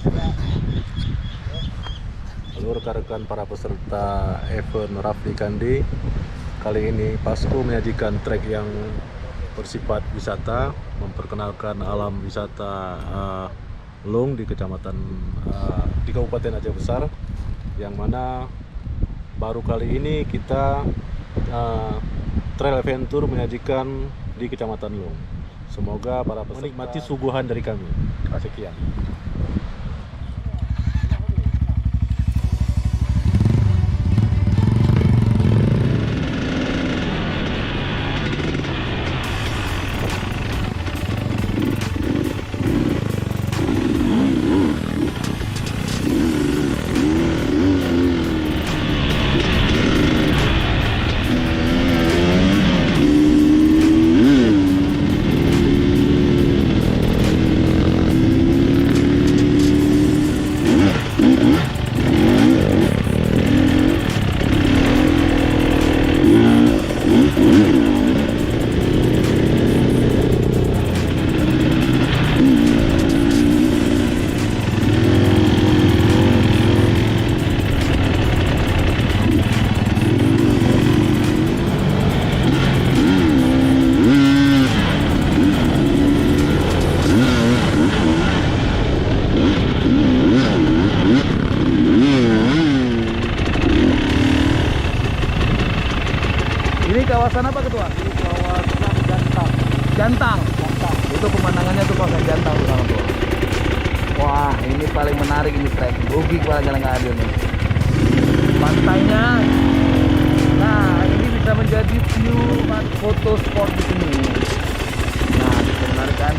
Halo rekan-rekan para peserta event Rafli Kandi. Kali ini Pasco menyajikan trek yang bersifat wisata, memperkenalkan alam wisata Lung di kecamatan di Kabupaten Aceh Besar, yang mana baru kali ini kita trail adventure menyajikan di kecamatan Lung. Semoga para peserta menikmati suguhan dari kami. Sekian. Ini kawasan apa Ketua? Di kawasan Jantang. Jantang. Itu pemandangannya tuh kawasan Jantang tuh sama tuh. Wah, ini paling menarik ini trek. Rugi kepala jalan nggak adil nih. Pantainya. Nah, ini bisa menjadi view foto spot di sini. Nah, itu menarik kan?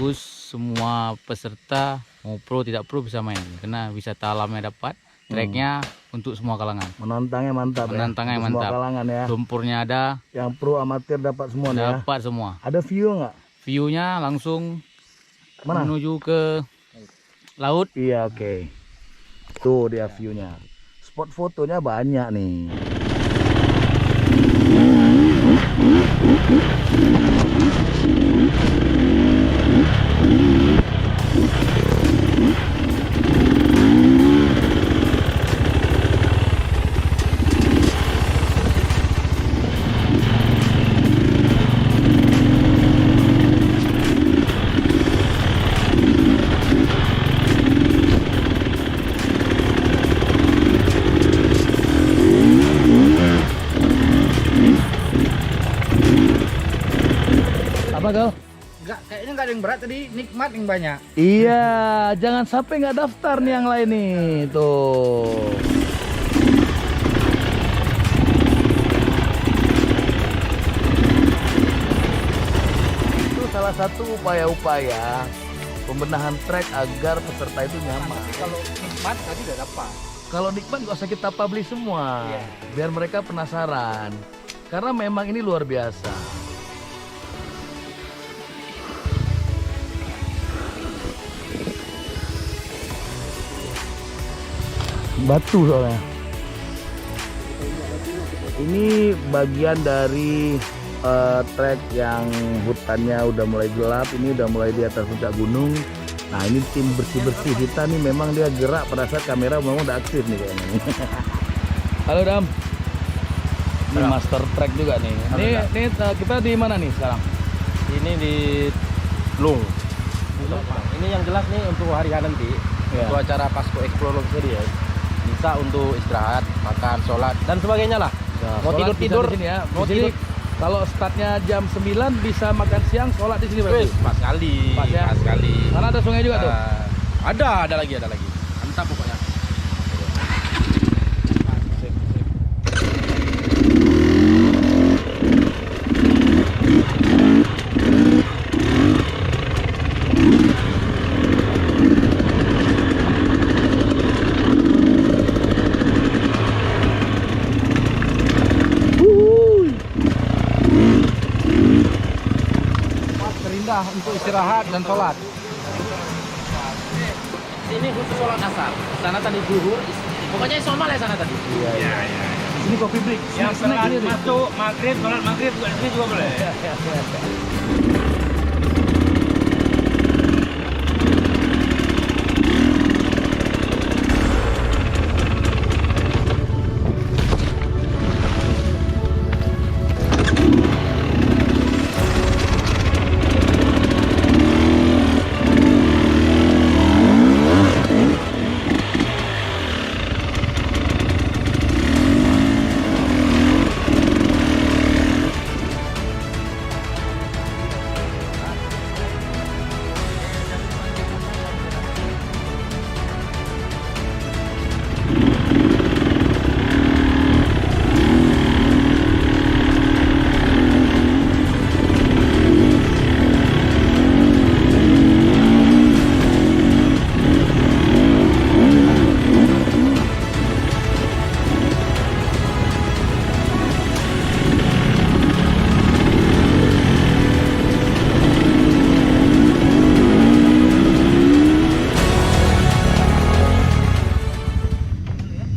Bagus, semua peserta mau pro tidak pro bisa main karena wisata alamnya dapat, treknya untuk semua kalangan. Menantangnya mantap. Menantangnya ya? mantap. Semua kalangan ya. Lumpurnya ada, Yang pro amatir dapat semua nih ya. dapat semua. Ada view nggak? View-nya langsung Mana? menuju ke laut. Iya, oke. Tuh dia view-nya. Spot fotonya banyak nih. Apa kau? Enggak, kayaknya nggak ada yang berat tadi, nikmat yang banyak. Iya, jangan sampai nggak daftar nih yang lain nih. Tuh. Itu salah satu upaya-upaya pembenahan trek agar peserta itu nyaman. Kalau nikmat tadi udah dapat. Kalau nikmat nggak usah kita publish semua, biar mereka penasaran. Karena memang ini luar biasa. Batu soalnya. Ini bagian dari trek yang hutannya udah mulai gelap. Ini udah mulai di atas puncak gunung. Nah, ini tim bersih-bersih kita nih, memang dia gerak pada saat kamera memang udah aktif nih kayaknya. Halo Dam. Ini master trek juga nih. Ini kita di mana nih sekarang? Ini di Lung. Ini yang jelas nih untuk hari nanti, untuk acara Pasco Explore ya. Bisa untuk istirahat, makan, sholat dan sebagainya lah. Mau Sholat tidur-tidur bisa di sini ya. mau Di sini tidur. kalau startnya jam 9 bisa makan siang, sholat di sini berarti. Wih, pas sekali. Pas ya? Pas sekali. Sana ada sungai juga tuh. Ada lagi. Mantap pokoknya. Tempat terindah untuk istirahat dan sholat. Ini khusus sholat asar. Sana tadi zuhur, pokoknya sama lah sana tadi. Ini kopi break. Yang sholat masuk maghrib, sholat maghrib juga di sini juga boleh.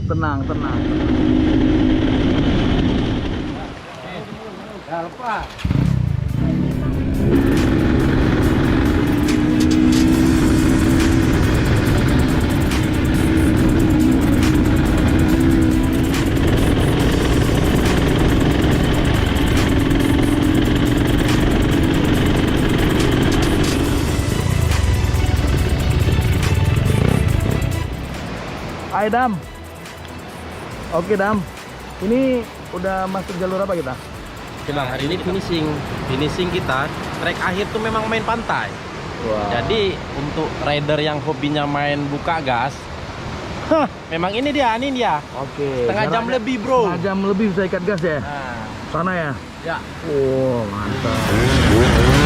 Tenang, tenang. Ya lepas. Hai Dam. Oke Dam. Ini udah masuk jalur apa kita? Oke bang, hari ini finishing kita trek akhir tuh memang main pantai. Wah. Jadi untuk rider yang hobinya main buka gas, memang ini dia. Oke. Setengah jam lebih bro. Setengah jam lebih bisa ikat gas ya? Nah, Sana ya? ya. Oh, mantap.